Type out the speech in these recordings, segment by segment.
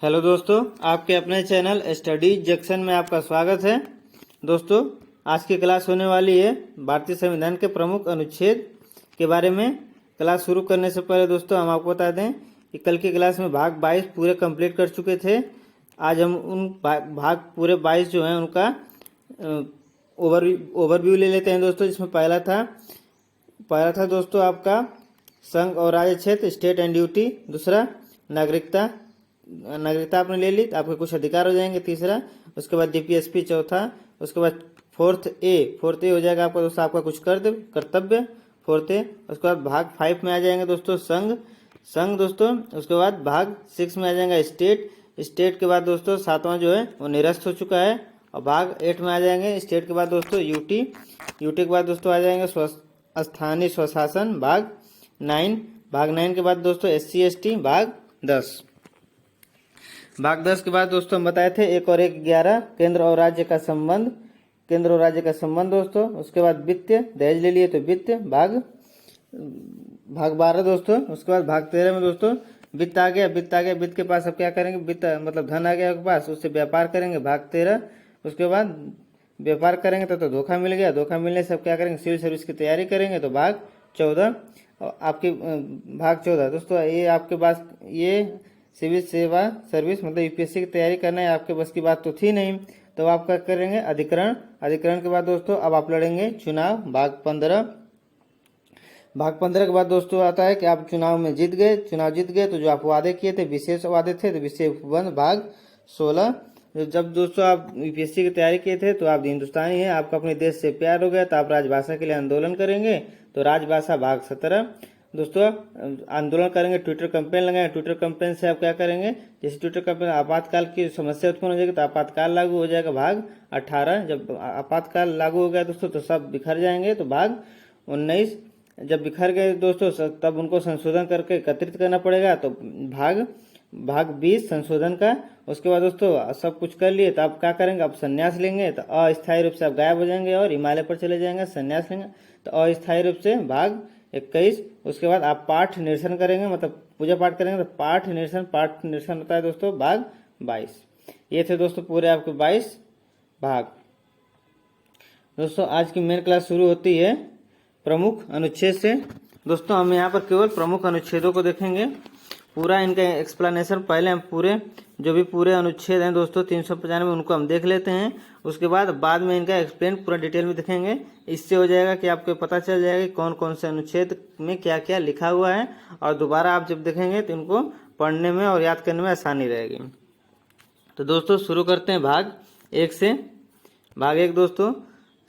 Hello दोस्तों, आपके अपने चैनल स्टडी जंक्शन में आपका स्वागत है। दोस्तों, आज की क्लास होने वाली है भारतीय संविधान के प्रमुख अनुच्छेद के बारे में। क्लास शुरू करने से पहले दोस्तों हम आपको बता दें कि कल की क्लास में भाग 22 पूरे कंप्लीट कर चुके थे। आज हम उन भाग पूरे 22 जो हैं उनका ओवरव्यू ले लेते हैं दोस्तों। जिसमें पहला था दोस्तों आपका संघ और राज्य क्षेत्र, स्टेट एंड ड्यूटी। दूसरा नागरिकता आपने ले ली तो आपके कुछ अधिकार हो जाएंगे। तीसरा, उसके बाद डीपीएसपी। चौथा, उसके बाद फोर्थ ए हो जाएगा आपका दोस्तों आपका कुछ कर्तव्य फोर्थ ए। उसके बाद भाग 5 में आ जाएंगे दोस्तों संघ दोस्तों। उसके बाद भाग 6 में आ जाएगा स्टेट के बाद दोस्तों 7वां जो है वो निरस्त हो चुका है। और भाग 8 में आ जाएंगे स्टेट के बाद दोस्तों यूटी के बाद दोस्तों आ जाएंगे स्थानीय स्वशासन भाग 9। भाग 9 के बाद दोस्तों SC ST भाग 10। भाग 10 के बाद दोस्तों हम बताए थे 1 और 1 11 केंद्र और राज्य का संबंध दोस्तों। उसके बाद वित्त, दहेज ले लिए तो वित्त भाग 12 दोस्तों। उसके बाद भाग 13 में दोस्तों वित्त आ गया। वित्त के पास अब क्या करेंगे, वित्त मतलब धन आ गया आपके पास, उससे व्यापार करेंगे भाग 13। उसके बाद व्यापार करेंगे तो धोखा मिल गया। धोखा मिलने से अब क्या करेंगे, सिविल सर्विस की तैयारी करेंगे तो भाग 14। आपकी भाग 14 दोस्तों ये आपके पास ये सिविल सेवा सर्विस मतलब यूपीएससी की तैयारी करना है, आपके बस की बात तो थी नहीं। तो आप क्या करेंगे, अधिकरण के बाद दोस्तों अब आप लड़ेंगे चुनाव भाग 15। भाग 15 के बाद दोस्तों आता है कि आप चुनाव जीत गए तो जो आप वादे किए थे, विशेष वादे थे, तो विशेष उपबंध भाग 16। जब दोस्तों आप यूपीएससी की तैयारी किए थे तो आप हिंदुस्तानी हैं, आपको अपने देश से प्यार हो गया तो आप राजभाषा के लिए आंदोलन करेंगे तो राजभाषा भाग 17। दोस्तों आंदोलन करेंगे, ट्विटर कैंपेन लगाएंगे। ट्विटर कैंपेन से आप क्या करेंगे, जैसे ट्विटर कैंपेन आपातकाल की समस्या उत्पन्न हो जाएगी तो आपातकाल लागू हो जाएगा भाग 18। जब आपातकाल लागू हो गया दोस्तों तो सब बिखर जाएंगे तो भाग 19। जब बिखर गए दोस्तों तब उनको संशोधन करके एकत्रित करना पड़ेगा तो भाग 20 संशोधन का। उसके बाद दोस्तों सब कुछ कर लिए तो आप क्या करेंगे, आप संन्यास लेंगे तो अस्थायी रूप से आप गायब हो जाएंगे और हिमालय पर चले जाएंगे। संन्यास लेंगे तो अस्थायी रूप से भाग 21। उसके बाद आप पाठ निरसन करेंगे मतलब पूजा पाठ करेंगे तो पाठ निरसन होता है दोस्तों भाग 22। ये थे दोस्तों पूरे आपके 22 भाग। दोस्तों आज की मेन क्लास शुरू होती है प्रमुख अनुच्छेद से। दोस्तों हम यहाँ पर केवल प्रमुख अनुच्छेदों को देखेंगे, पूरा इनका एक्सप्लेनेशन पहले हम पूरे अनुच्छेद हैं दोस्तों 395 उनको हम देख लेते हैं। उसके बाद में इनका एक्सप्लेन पूरा डिटेल में देखेंगे। इससे हो जाएगा कि आपको पता चल जाएगा कि कौन कौन से अनुच्छेद में क्या क्या लिखा हुआ है, और दोबारा आप जब देखेंगे तो इनको पढ़ने में और याद करने में आसानी रहेगी। तो दोस्तों शुरू करते हैं भाग 1 से। भाग 1 दोस्तों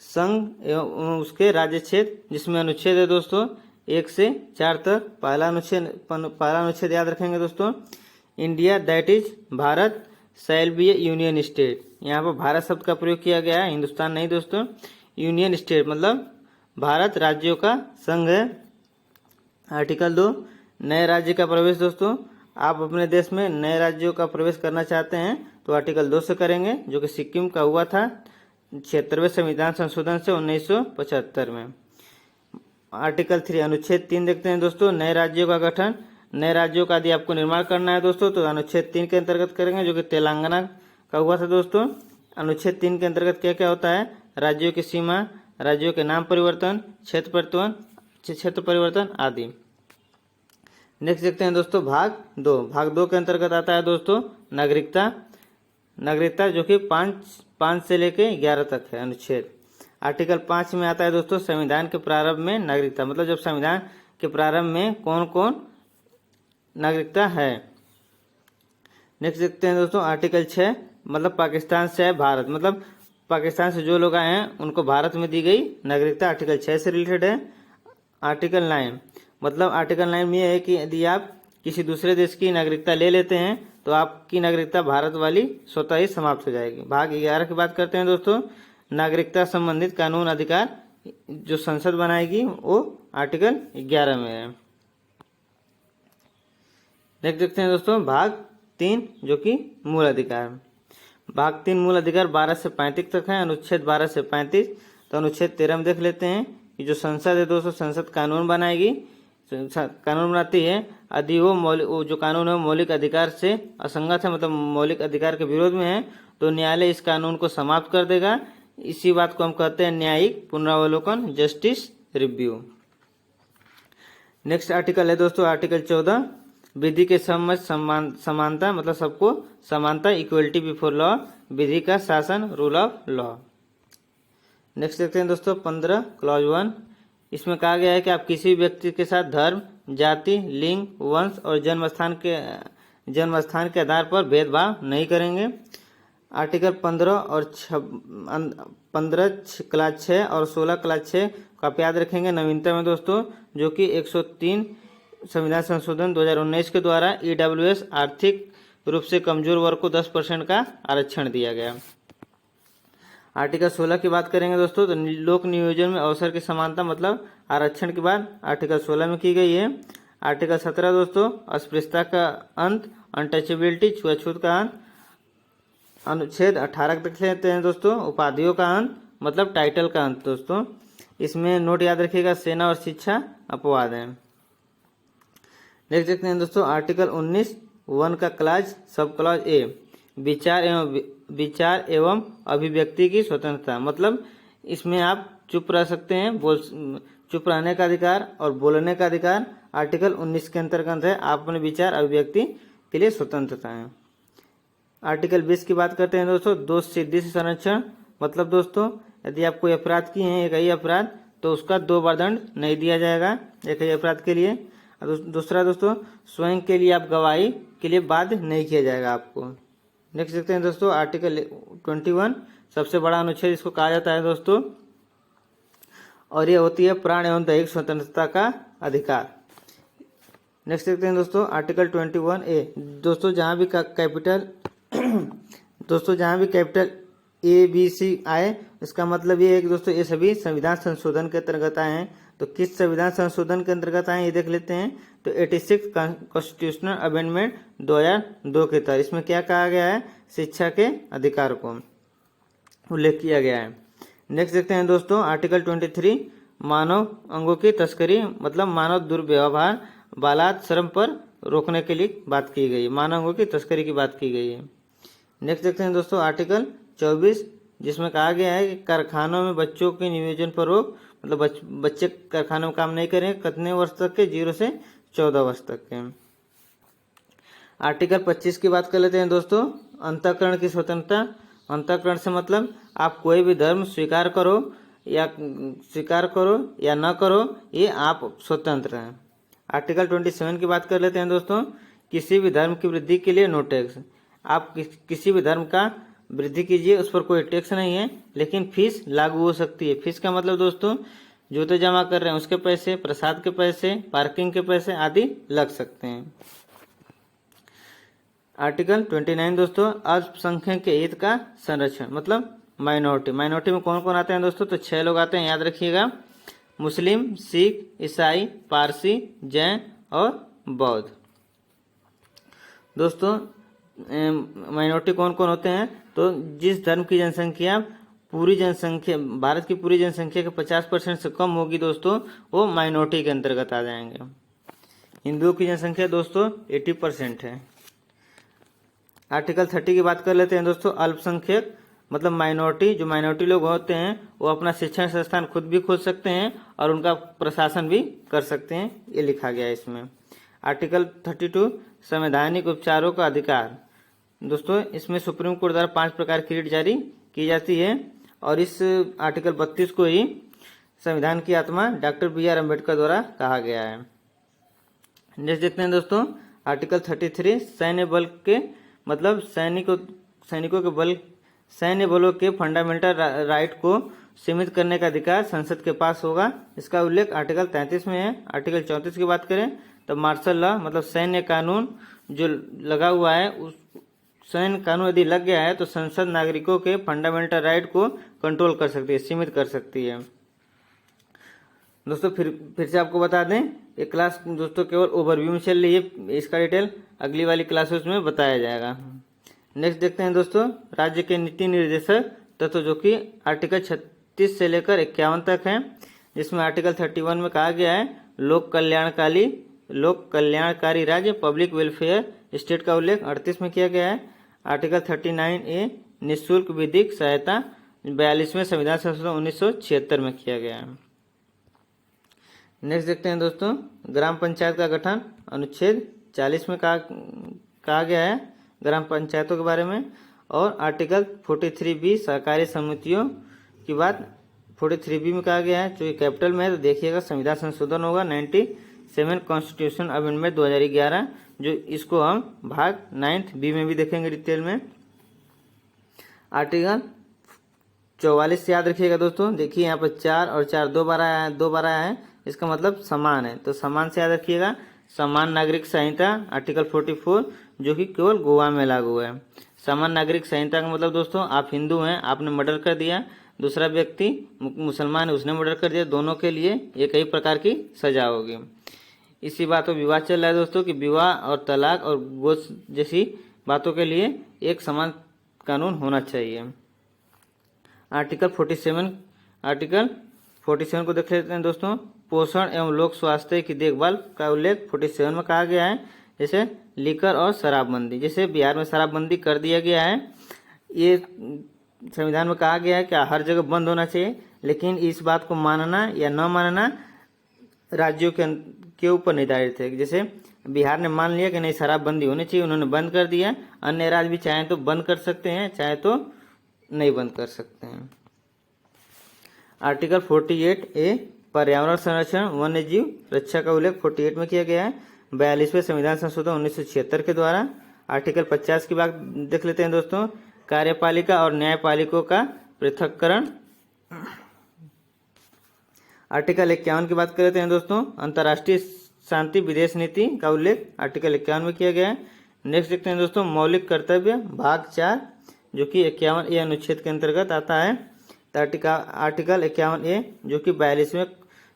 संघ एवं उसके राज्य क्षेत्र, जिसमें अनुच्छेद है दोस्तों 1 से 4 तक। पहला अनुच्छेद याद रखेंगे दोस्तों, India that is Bharat shall be A union state. यहाँ पर भारत शब्द का प्रयोग किया गया है, हिंदुस्तान नहीं दोस्तों। यूनियन स्टेट मतलब भारत राज्यों का संघ है। आर्टिकल 2 नए राज्य का प्रवेश। दोस्तों आप अपने देश में नए राज्यों का प्रवेश करना चाहते हैं तो आर्टिकल 2 से करेंगे, जो कि सिक्किम का हुआ था 76वें संविधान संशोधन से 1975 में। आर्टिकल 3 अनुच्छेद 3 देखते हैं दोस्तों, नए राज्यों का गठन। नए राज्यों का यदि आपको निर्माण करना है दोस्तों तो अनुच्छेद 3 के अंतर्गत करेंगे, जो कि तेलंगाना का हुआ था दोस्तों। अनुच्छेद 3 के अंतर्गत क्या क्या होता है, राज्यों की सीमा, राज्यों के नाम परिवर्तन, क्षेत्र परिवर्तन आदि। नेक्स्ट देखते हैं दोस्तों भाग 2 के अंतर्गत आता है दोस्तों नागरिकता, जो कि 5 से लेके 11 तक है अनुच्छेद। आर्टिकल 5 में आता है दोस्तों संविधान के प्रारंभ में नागरिकता, मतलब जब संविधान के प्रारंभ में कौन कौन नागरिकता है। नेक्स्ट देखते हैं दोस्तों आर्टिकल 6 मतलब पाकिस्तान से है भारत, मतलब पाकिस्तान से जो लोग आए हैं उनको भारत में दी गई नागरिकता आर्टिकल 6 से रिलेटेड है। आर्टिकल 9 मतलब आर्टिकल 9 में यह है कि यदि आप किसी दूसरे देश की नागरिकता ले लेते हैं तो आपकी नागरिकता भारत वाली स्वतः ही समाप्त हो जाएगी। भाग 11 की बात करते हैं दोस्तों, नागरिकता संबंधित कानून अधिकार जो संसद बनाएगी वो आर्टिकल 11 में है। नेक्स्ट देखते हैं दोस्तों भाग 3 जो कि मूल अधिकार। भाग 3 मूल अधिकार 12 से 35 तक है, अनुच्छेद 12 से 35। तो अनुच्छेद 13 में देख लेते हैं कि जो संसद है दोस्तों, संसद कानून बनाती है यदि वो जो कानून है मौलिक अधिकार से असंगत है, मतलब मौलिक अधिकार के विरोध में है, तो न्यायालय इस कानून को समाप्त कर देगा। इसी बात को हम कहते हैं न्यायिक पुनरावलोकन, जस्टिस रिव्यू। नेक्स्ट आर्टिकल है दोस्तों आर्टिकल 14, विधि के समझ समानता, मतलब सबको समानता, इक्वलिटी बिफोर लॉ, विधि का शासन, रूल ऑफ लॉ। नेक्स्ट देखते हैं दोस्तों 15 क्लॉज 1। इसमें कहा गया है कि आप किसी व्यक्ति के साथ धर्म, जाति, लिंग, वंश और जन्म स्थान के आधार पर भेदभाव नहीं करेंगे। आर्टिकल 15 और 15 क्लास 6 और 16 क्लास 6 को आप याद रखेंगे नवीनतम में दोस्तों, जो कि 103 संविधान संशोधन 2019 के द्वारा EWS आर्थिक रूप से कमजोर वर्ग को 10% का आरक्षण दिया गया। आर्टिकल 16 की बात करेंगे दोस्तों, तो लोक नियोजन में अवसर की समानता, मतलब आरक्षण की बात आर्टिकल 16 में की गई है। आर्टिकल 17 दोस्तों अस्पृश्यता का अंत, अनटचेबिलिटी, छुआछूत का अंत। अनुच्छेद 18 देख लेते हैं दोस्तों, उपाधियों का अंत, मतलब टाइटल का अंत। दोस्तों इसमें नोट याद रखिएगा, सेना और शिक्षा अपवाद है। नेक्स्ट देखते हैं दोस्तों आर्टिकल 19 1 का क्लाज सब क्लॉज ए, विचार एवं अभिव्यक्ति की स्वतंत्रता, मतलब इसमें आप चुप रह सकते हैं, चुप रहने का अधिकार और बोलने का अधिकार आर्टिकल 19 के अंतर्गत है। आप अपने विचार अभिव्यक्ति के लिए स्वतंत्रता है। आर्टिकल 20 की बात करते हैं दोस्तों, दोष सिद्धि से संरक्षण, मतलब दोस्तों यदि आप कोई अपराध किए हैं, एक ही अपराध, तो उसका 2 बार दंड नहीं दिया जाएगा एक ही अपराध के लिए। दूसरा दोस्तों स्वयं के लिए आप गवाही के लिए बाध्य नहीं किया जाएगा आपको। नेक्स्ट देखते हैं दोस्तों आर्टिकल 21, सबसे बड़ा अनुच्छेद इसको कहा जाता है दोस्तों, और ये होती है प्राण एवं दैहिक स्वतंत्रता का अधिकार। नेक्स्ट देखते हैं दोस्तों आर्टिकल 21A, दोस्तों जहां भी कैपिटल ABC आए, इसका मतलब ये है कि दोस्तों ये सभी संविधान संशोधन के अंतर्गत आए हैं। तो किस संविधान संशोधन के अंतर्गत आए ये देख लेते हैं। तो 86 कॉन्स्टिट्यूशनल अमेंडमेंट 2002 के तहत इसमें क्या कहा गया है, शिक्षा के अधिकार को उल्लेख किया गया है। नेक्स्ट देखते हैं दोस्तों आर्टिकल 23, मानव अंगों की तस्करी, मतलब मानव दुर्व्यवहार, बालात श्रम पर रोकने के लिए बात की गई है, मानव अंगों की तस्करी की बात की गई है। नेक्स्ट देखते हैं दोस्तों आर्टिकल 24, जिसमें कहा गया है कि कारखानों में बच्चों के नियोजन पर रोक, मतलब बच्चे कारखानों में काम नहीं करेंगे कितने वर्ष तक के, 0 से 14 वर्ष तक के। आर्टिकल 25 की बात कर लेते हैं दोस्तों, अंतःकरण की स्वतंत्रता। अंतःकरण से मतलब आप कोई भी धर्म स्वीकार करो या न करो, ये आप स्वतंत्र हैं। आर्टिकल 27 की बात कर लेते हैं दोस्तों, किसी भी धर्म की वृद्धि के लिए नो टैक्स। आप किसी भी धर्म का वृद्धि कीजिए, उस पर कोई टैक्स नहीं है, लेकिन फीस लागू हो सकती है। फीस का मतलब दोस्तों जूते जमा कर रहे हैं उसके पैसे, प्रसाद के पैसे, पार्किंग के पैसे आदि लग सकते हैं। आर्टिकल 29 दोस्तों अल्पसंख्यक के हित का संरक्षण, मतलब माइनॉरिटी में कौन कौन आते हैं दोस्तों, तो 6 लोग आते हैं, याद रखिएगा, मुस्लिम, सिख, ईसाई, पारसी, जैन और बौद्ध। दोस्तों माइनॉरिटी कौन कौन होते हैं, तो जिस धर्म की जनसंख्या भारत की पूरी जनसंख्या के 50% से कम होगी दोस्तों, वो माइनॉरिटी के अंतर्गत आ जाएंगे। हिंदुओं की जनसंख्या दोस्तों 80% है। आर्टिकल 30 की बात कर लेते हैं दोस्तों, अल्पसंख्यक मतलब माइनॉरिटी, जो माइनॉरिटी लोग होते हैं वो अपना शिक्षण संस्थान खुद भी खोल सकते हैं और उनका प्रशासन भी कर सकते हैं, ये लिखा गया है इसमें। आर्टिकल 32 संवैधानिक उपचारों का अधिकार। दोस्तों इसमें सुप्रीम कोर्ट द्वारा 5 प्रकार की रिट जारी की जाती है और इस आर्टिकल 32 को ही संविधान की आत्मा डॉक्टर BR अम्बेडकर द्वारा कहा गया है। नेक्स्ट देखते हैं दोस्तों आर्टिकल 33 सैन्य बल के मतलब सैन्य बलों के फंडामेंटल राइट को सीमित करने का अधिकार संसद के पास होगा। इसका उल्लेख आर्टिकल 33 में है। आर्टिकल 34 की बात करें तो मार्शल लॉ मतलब सैन्य कानून जो लगा हुआ है, उस सैन्य कानून यदि लग गया है तो संसद नागरिकों के फंडामेंटल राइट को कंट्रोल कर सकती है, सीमित कर सकती है। दोस्तों फिर से आपको बता दें, ये क्लास दोस्तों केवल ओवरव्यू में चल रही है, इसका डिटेल अगली वाली क्लासेस में बताया जाएगा। नेक्स्ट देखते हैं दोस्तों राज्य के नीति निर्देशक तत्व जो कि आर्टिकल 36 से लेकर 51 तक है, जिसमें आर्टिकल 31 में कहा गया है लोक कल्याणकारी लोक कल्याणकारी राज्य पब्लिक वेलफेयर स्टेट का उल्लेख 38 में किया गया है। आर्टिकल 39A निःशुल्क विधिक सहायता 42वें संविधान संशोधन 1976 में किया गया है। नेक्स्ट देखते हैं दोस्तों, ग्राम पंचायत का गठन अनुच्छेद 40 में कहा गया है ग्राम पंचायतों के बारे में। और आर्टिकल 43B सहकारी समितियों की बात 43B में कहा गया है, जो कैपिटल में है। तो देखिएगा संविधान संशोधन होगा 97 कॉन्स्टिट्यूशन अमेंडमेंट 2011, जो इसको हम भाग 9th B में भी देखेंगे डिटेल में। आर्टिकल 44 से याद रखिएगा दोस्तों, देखिए यहाँ पर 4 और 4 दो बार आया है, इसका मतलब समान है, तो समान से याद रखिएगा। समान नागरिक संहिता आर्टिकल 44, जो कि केवल गोवा में लागू है। समान नागरिक संहिता का मतलब दोस्तों, आप हिंदू हैं, आपने मर्डर कर दिया, दूसरा व्यक्ति मुसलमान है, उसने मर्डर कर दिया, दोनों के लिए एक ही प्रकार की सजा होगी। इसी बात पर विवाद चल रहा है दोस्तों कि विवाह और तलाक और गोद जैसी बातों के लिए एक समान कानून होना चाहिए। आर्टिकल 47 को देख लेते हैं दोस्तों। पोषण एवं लोक स्वास्थ्य की देखभाल का उल्लेख 47 में कहा गया है। जैसे लीकर और शराबबंदी, जैसे बिहार में शराबबंदी कर दिया गया है, ये संविधान में कहा गया है कि हर जगह बंद होना चाहिए, लेकिन इस बात को मानना या न मानना राज्यों के ऊपर निर्धारित है। जैसे बिहार ने मान लिया कि नहीं शराबबंदी होनी चाहिए, उन्होंने बंद कर दिया। अन्य राज्य भी चाहे तो बंद कर सकते हैं, चाहे तो नहीं बंद कर सकते हैं। आर्टिकल 48A पर्यावरण संरक्षण वन्य जीव रक्षा का उल्लेख 48 में किया गया है 42वें संविधान संशोधन 1976 के द्वारा। आर्टिकल 50 की बात देख लेते हैं दोस्तों। कार्यपालिका और न्यायपालिकों का पृथक्करण। आर्टिकल 51 की बात कर लेते हैं दोस्तों। अंतर्राष्ट्रीय शांति विदेश नीति का उल्लेख आर्टिकल 51 में किया गया है। नेक्स्ट देखते हैं दोस्तों, मौलिक कर्तव्य भाग 4, जो कि 51A अनुच्छेद के अंतर्गत आता है। आर्टिकल 51A, जो कि 42वें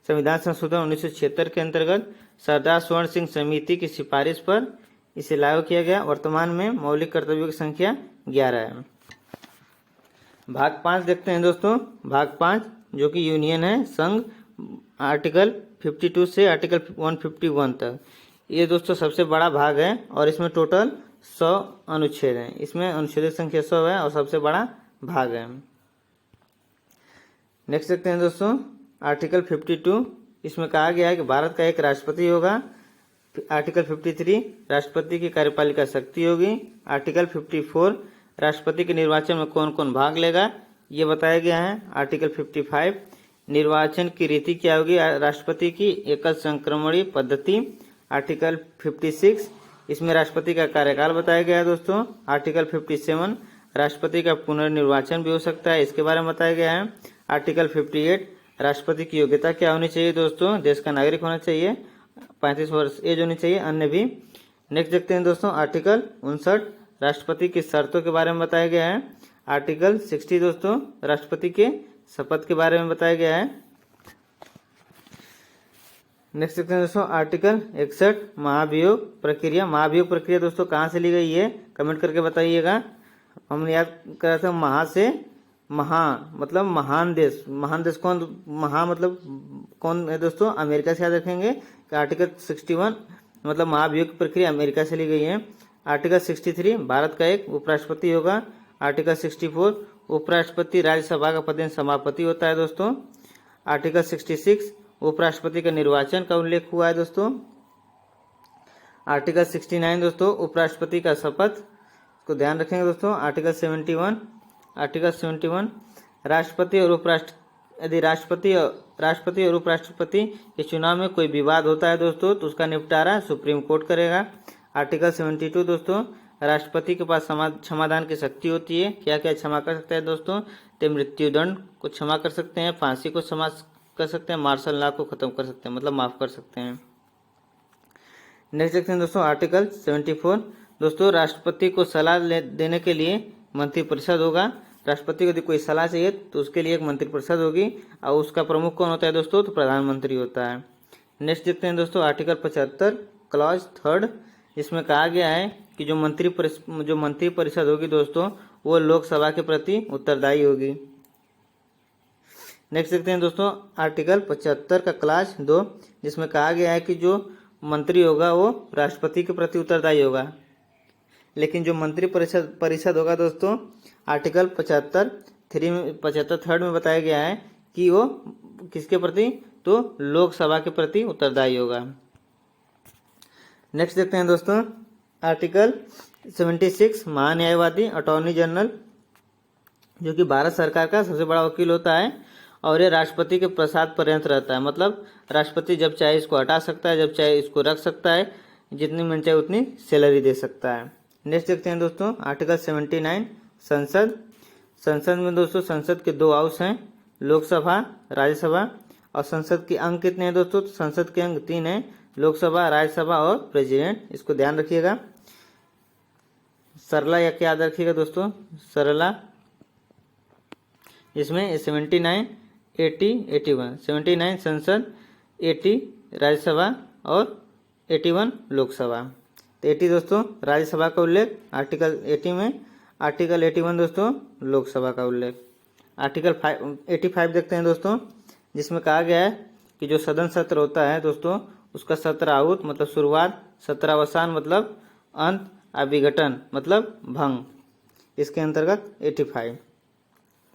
संविधान संशोधन 1976 के अंतर्गत सरदार स्वर्ण सिंह समिति की सिफारिश पर इसे लागू किया गया। वर्तमान में मौलिक कर्तव्यों की संख्या 11 है। भाग 5 देखते हैं दोस्तों। भाग 5, जो कि यूनियन है, संघ, आर्टिकल 52 से आर्टिकल 151 तक। ये दोस्तों सबसे बड़ा भाग है और इसमें टोटल 100 अनुच्छेद हैं। इसमें अनुच्छेद की संख्या 100 है और सबसे बड़ा भाग है। नेक्स्ट देखते हैं दोस्तों, आर्टिकल 52, इसमें कहा गया है कि भारत का एक राष्ट्रपति होगा। आर्टिकल 53, राष्ट्रपति की कार्यपालिका शक्ति होगी। आर्टिकल 54, राष्ट्रपति के निर्वाचन में कौन कौन भाग लेगा, ये बताया गया है। आर्टिकल 55, निर्वाचन की रीति क्या होगी राष्ट्रपति की, एकल संक्रमणीय पद्धति। आर्टिकल 56, इसमें राष्ट्रपति का कार्यकाल बताया गया है दोस्तों। आर्टिकल 57, राष्ट्रपति का पुनर्निर्वाचन भी हो सकता है, इसके बारे में बताया गया है। आर्टिकल 58, राष्ट्रपति की योग्यता क्या होनी चाहिए दोस्तों, देश का नागरिक होना चाहिए, 35 वर्ष एज होनी चाहिए, अन्य भी। नेक्स्ट देखते हैं दोस्तों, आर्टिकल 59, राष्ट्रपति की शर्तों के बारे में बताया गया है। आर्टिकल 60 दोस्तों, राष्ट्रपति के शपथ के बारे में बताया गया है। नेक्स्ट देखते हैं दोस्तों, आर्टिकल 61, महाभियोग प्रक्रिया। महाभियोग प्रक्रिया दोस्तों कहाँ से ली गई है, कमेंट करके बताइएगा। हमने याद करा था महा से मतलब महान देश। महान देश कौन, महा मतलब कौन है दोस्तों, अमेरिका से याद रखेंगे कि आर्टिकल 61 मतलब महाभियोग की प्रक्रिया अमेरिका से ली गई है। आर्टिकल 63, भारत का एक उपराष्ट्रपति होगा। आर्टिकल 64, उपराष्ट्रपति राज्यसभा का पदेन सभापति होता है दोस्तों। आर्टिकल 66, उपराष्ट्रपति का निर्वाचन का उल्लेख हुआ है दोस्तों। आर्टिकल 69 दोस्तों, उपराष्ट्रपति का शपथ को ध्यान रखेंगे दोस्तों। आर्टिकल 71, राष्ट्रपति और उपराष्ट्रपति, यदि राष्ट्रपति और उपराष्ट्रपति के चुनाव में कोई विवाद होता है दोस्तों, तो उसका निपटारा सुप्रीम कोर्ट करेगा। आर्टिकल 72 दोस्तों, राष्ट्रपति के पास क्षमादान की शक्ति होती है। क्या क्या क्षमा कर सकते हैं दोस्तों, तो मृत्युदंड को क्षमा कर सकते हैं, फांसी को क्षमा कर सकते हैं, मार्शल लॉ को खत्म कर सकते हैं, मतलब माफ कर सकते हैं। नेक्स्ट देखते हैं दोस्तों, आर्टिकल 74 दोस्तों, राष्ट्रपति को सलाह देने के लिए मंत्रिपरिषद होगा। राष्ट्रपति को यदि कोई सलाह चाहिए तो उसके लिए एक मंत्रिपरिषद होगी और उसका प्रमुख कौन होता है दोस्तों, तो प्रधानमंत्री होता है। नेक्स्ट देखते हैं दोस्तों, आर्टिकल 75 क्लॉज 3, इसमें कहा गया है कि जो मंत्रिपरिषद होगी दोस्तों, वो लोकसभा के प्रति उत्तरदायी होगी। नेक्स्ट देखते हैं दोस्तों, आर्टिकल 75 का क्लास 2, जिसमें कहा गया है कि जो मंत्री होगा वो राष्ट्रपति के प्रति उत्तरदायी होगा। लेकिन जो मंत्री परिषद होगा दोस्तों, आर्टिकल 75 में बताया गया है कि वो किसके प्रति, तो लोकसभा के प्रति उत्तरदायी होगा। नेक्स्ट देखते हैं दोस्तों, आर्टिकल 76 महान्यायवादी अटॉर्नी जनरल, जो कि भारत सरकार का सबसे बड़ा वकील होता है और ये राष्ट्रपति के प्रसाद पर्यंत रहता है। मतलब राष्ट्रपति जब चाहे इसको हटा सकता है, जब चाहे इसको रख सकता है, जितनी मन चाहे उतनी सैलरी दे सकता है। नेक्स्ट देखते हैं दोस्तों, आर्टिकल 79 संसद में दोस्तों संसद के 2 हाउस हैं, लोकसभा, राज्यसभा। और संसद के अंग कितने हैं दोस्तों, तो संसद के अंग 3 हैं, लोकसभा, राज्यसभा और प्रेसिडेंट। इसको ध्यान रखिएगा। सरला या क्या याद रखिएगा दोस्तों, सरला, इसमें 79, 80, 81, 79 संसद, 80 राज्यसभा और 81 लोकसभा। तो 80 दोस्तों राज्यसभा का उल्लेख आर्टिकल 80 में, आर्टिकल 81 दोस्तों लोकसभा का उल्लेख। आर्टिकल 85 देखते हैं दोस्तों, जिसमें कहा गया है कि जो सदन सत्र होता है दोस्तों, उसका सत्राहुत मतलब शुरुआत, सत्रावसान मतलब अंत, अभिघटन मतलब भंग, इसके अंतर्गत 85।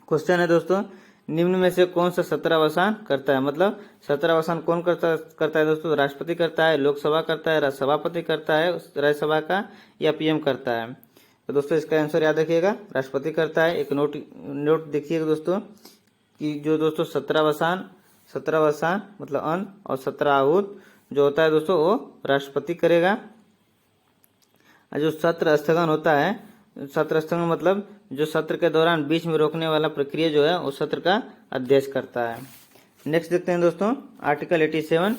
क्वेश्चन है दोस्तों, निम्न में से कौन सा सत्रावसान करता है। मतलब सत्रावसान कौन करता है दोस्तों, राष्ट्रपति करता है, लोकसभा करता है, सभापति करता है राज्यसभा का, या पीएम करता है। तो दोस्तों इसका आंसर याद रखिएगा, राष्ट्रपति करता है। एक नोट देखिएगा दोस्तों कि जो दोस्तों सत्रावसान मतलब अंत और सत्राहुत जो होता है दोस्तों वो राष्ट्रपति करेगा। और जो सत्र स्थगन होता है, सत्र स्थगन मतलब जो सत्र के दौरान बीच में रोकने वाला प्रक्रिया जो है वो सत्र का अध्यक्ष करता है। नेक्स्ट देखते हैं दोस्तों, आर्टिकल 87,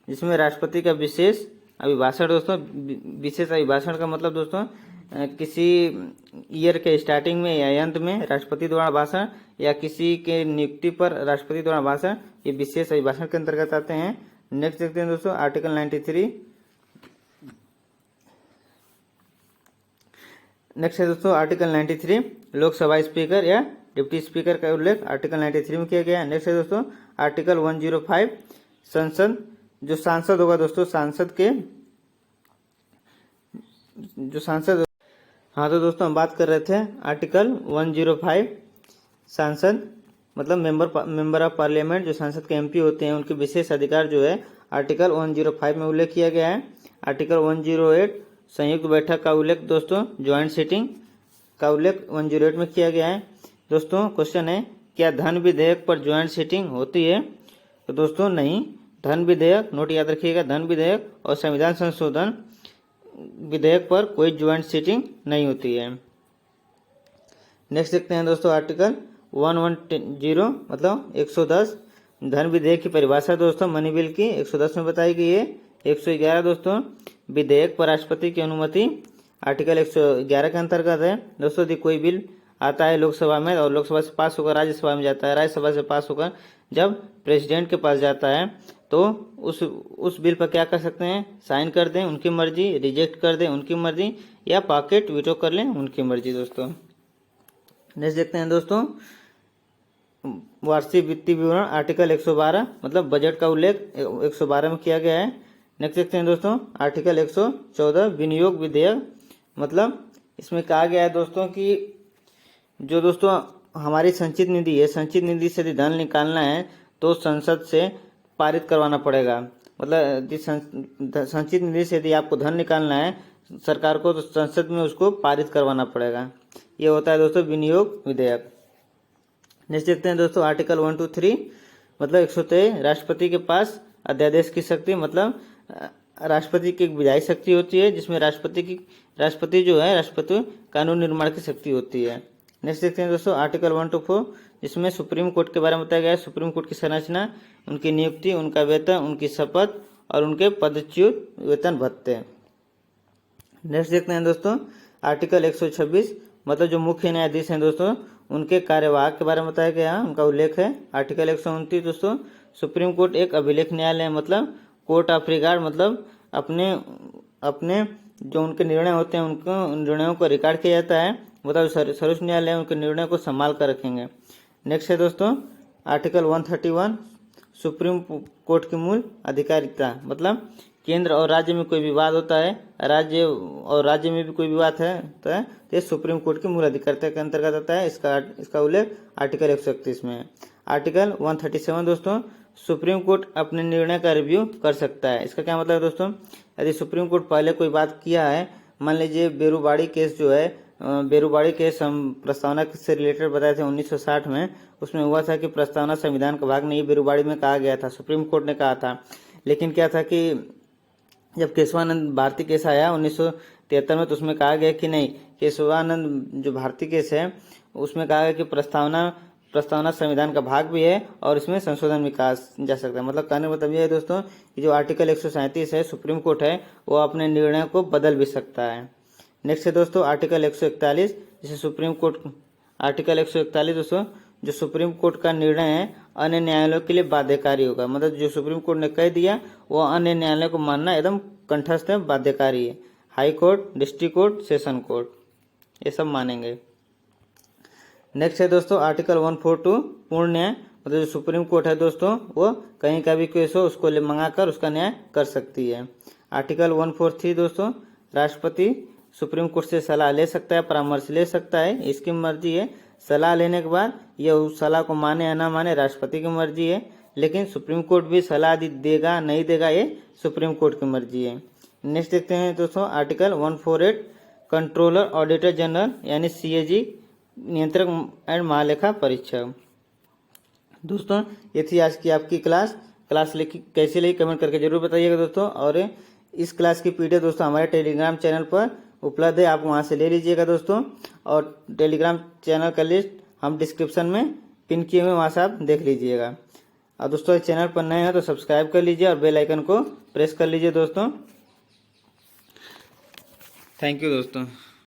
जिसमें राष्ट्रपति का विशेष अभिभाषण दोस्तों। विशेष अभिभाषण का मतलब दोस्तों किसी ईयर के स्टार्टिंग में या अंत में राष्ट्रपति द्वारा भाषण, या किसी के नियुक्ति पर राष्ट्रपति द्वारा भाषण, ये विशेष अभिभाषण के अंतर्गत आते हैं। नेक्स्ट देखते हैं दोस्तों, आर्टिकल 93। नेक्स्ट है दोस्तों आर्टिकल 93, लोकसभा स्पीकर या डिप्टी स्पीकर का उल्लेख आर्टिकल 93 में किया गया है। नेक्स्ट है दोस्तों आर्टिकल 105, संसद, जो सांसद होगा दोस्तों, सांसद के जो सांसद, हाँ तो दोस्तों हम बात कर रहे थे आर्टिकल 105, सांसद मतलब मेंबर ऑफ पार्लियामेंट, जो सांसद के एमपी होते हैं, उनके विशेष अधिकार जो है आर्टिकल 105 में उल्लेख किया गया है। आर्टिकल 108, संयुक्त बैठक का उल्लेख दोस्तों, ज्वाइंट सिटिंग का उल्लेख 108 में किया गया है। दोस्तों क्वेश्चन है, क्या धन विधेयक पर ज्वाइंट सिटिंग होती है। तो दोस्तों नहीं, धन विधेयक, नोट याद रखिएगा, धन विधेयक और संविधान संशोधन विधेयक पर कोई ज्वाइंट सिटिंग नहीं होती है। नेक्स्ट देखते हैं दोस्तों आर्टिकल 110 मतलब 110, धन विधेयक की परिभाषा दोस्तों मनी बिल की 110 में बताई गई है। 111 दोस्तों, विधेयक पर राष्ट्रपति की अनुमति आर्टिकल 111 के अंतर्गत है। दोस्तों यदि कोई बिल आता है लोकसभा में और लोकसभा से पास होकर राज्यसभा में जाता है, राज्यसभा से पास होकर जब प्रेसिडेंट के पास जाता है, तो उस बिल पर क्या कर सकते हैं, साइन कर दें उनकी मर्जी, रिजेक्ट कर दें उनकी मर्जी, या पॉकेट वीटो कर लें उनकी मर्जी दोस्तों। नेक्स्ट देखते हैं दोस्तों, वार्षिक वित्तीय विवरण आर्टिकल 112 मतलब बजट का उल्लेख 112 में किया गया है। नेक्स्ट देखते हैं दोस्तों आर्टिकल 114, विनियोग विधेयक, मतलब इसमें कहा गया है दोस्तों कि जो दोस्तों हमारी संचित निधि है, संचित निधि से यदि धन निकालना है तो संसद से पारित करवाना पड़ेगा। मतलब संचित निधि से यदि आपको धन निकालना है सरकार को, तो संसद में उसको पारित करवाना पड़ेगा। ये होता है दोस्तों विनियोग विधेयक। नेक्स्ट देखते हैं दोस्तों आर्टिकल 123 मतलब 123, राष्ट्रपति के पास अध्यादेश की शक्ति, मतलब राष्ट्रपति की एक विधायी शक्ति होती है, जिसमें राष्ट्रपति जो है राष्ट्रपति कानून निर्माण की शक्ति होती है। नेक्स्ट देखते हैं दोस्तों आर्टिकल 124, जिसमें सुप्रीम कोर्ट के बारे में बताया गया है। सुप्रीम कोर्ट की संरचना, उनकी नियुक्ति, उनका वेतन, उनकी शपथ और उनके पदच्युत वेतन भत्ते। नेक्स्ट देखते हैं दोस्तों आर्टिकल 126 मतलब जो मुख्य न्यायाधीश हैं दोस्तों, उनके कार्यवाहक के बारे में बताया गया, उनका उल्लेख है। आर्टिकल 129 दोस्तों, सुप्रीम कोर्ट एक अभिलेख न्यायालय है, मतलब कोर्ट ऑफ रिकॉर्ड, मतलब अपने जो उनके निर्णय होते हैं उन निर्णयों को रिकॉर्ड किया जाता है, मतलब सर्वोच्च न्यायालय उनके निर्णय को संभाल कर रखेंगे। नेक्स्ट है दोस्तों आर्टिकल 131, सुप्रीम कोर्ट की मूल अधिकारिता, मतलब केंद्र और राज्य में कोई विवाद होता है, राज्य में भी कोई विवाद है तो ये सुप्रीम कोर्ट की मूल अधिकारिता के अंतर्गत आता है। इसका उल्लेख आर्टिकल 131 में है। आर्टिकल 137 दोस्तों, सुप्रीम कोर्ट अपने निर्णय का रिव्यू कर सकता है। इसका क्या मतलब है दोस्तों, यदि सुप्रीम कोर्ट पहले कोई बात किया है, मान लीजिए बेरुबाड़ी केस जो है, बेरुबाड़ी केस हम प्रस्तावना से रिलेटेड बताए थे 1960 में, उसमें हुआ था कि प्रस्तावना संविधान का भाग नहीं, बेरुबाड़ी में कहा गया था, सुप्रीम कोर्ट ने कहा था। लेकिन क्या था कि जब केशवानंद भारती केस आया 1973 में, तो उसमें कहा गया कि नहीं, केशवानंद जो भारती केस है उसमें कहा गया कि प्रस्तावना संविधान का भाग भी है और इसमें संशोधन भी कहा जा सकता है। मतलब कहने का मतलब यह है दोस्तों कि जो आर्टिकल 137 है, सुप्रीम कोर्ट है, वो अपने निर्णय को बदल भी सकता है। नेक्स्ट है दोस्तों आर्टिकल 141, जिसे सुप्रीम कोर्ट, आर्टिकल 141 दोस्तों, जो सुप्रीम कोर्ट का निर्णय है अन्य न्यायालयों के लिए बाध्यकारी होगा। मतलब जो सुप्रीम कोर्ट ने कह दिया वो अन्य न्यायालय को मानना एकदम कंठस्थ है, बाध्यकारी है। High court, district court, session court, ये सब मानेंगे। नेक्स्ट है दोस्तों आर्टिकल 142, पूर्ण न्याय। मतलब जो सुप्रीम कोर्ट है दोस्तों, वो कहीं का भी केस हो उसको मंगाकर उसका न्याय कर सकती है। आर्टिकल 143 दोस्तों, राष्ट्रपति सुप्रीम कोर्ट से सलाह ले सकता है, परामर्श ले सकता है, इसकी मर्जी है। सलाह लेने के बाद यह उस सलाह को माने या ना माने राष्ट्रपति की मर्जी है, लेकिन सुप्रीम कोर्ट भी सलाह देगा नहीं देगा ये सुप्रीम कोर्ट की मर्जी है। नेक्स्ट देखते हैं दोस्तों आर्टिकल 148, कंट्रोलर ऑडिटर जनरल यानी CAG, नियंत्रक एंड महालेखा परीक्षक। दोस्तों ये थी आज की आपकी क्लास कैसी लगी कमेंट करके जरूर बताइएगा दोस्तों। और इस क्लास की PDF दोस्तों हमारे टेलीग्राम चैनल पर उपलब्ध है, आप वहां से ले लीजिएगा दोस्तों। और टेलीग्राम चैनल का लिस्ट हम डिस्क्रिप्शन में पिन किए हुए, वहां से आप देख लीजिएगा। और दोस्तों चैनल पर नए हैं तो सब्सक्राइब कर लीजिए और बेल आइकन को प्रेस कर लीजिए दोस्तों। थैंक यू दोस्तों।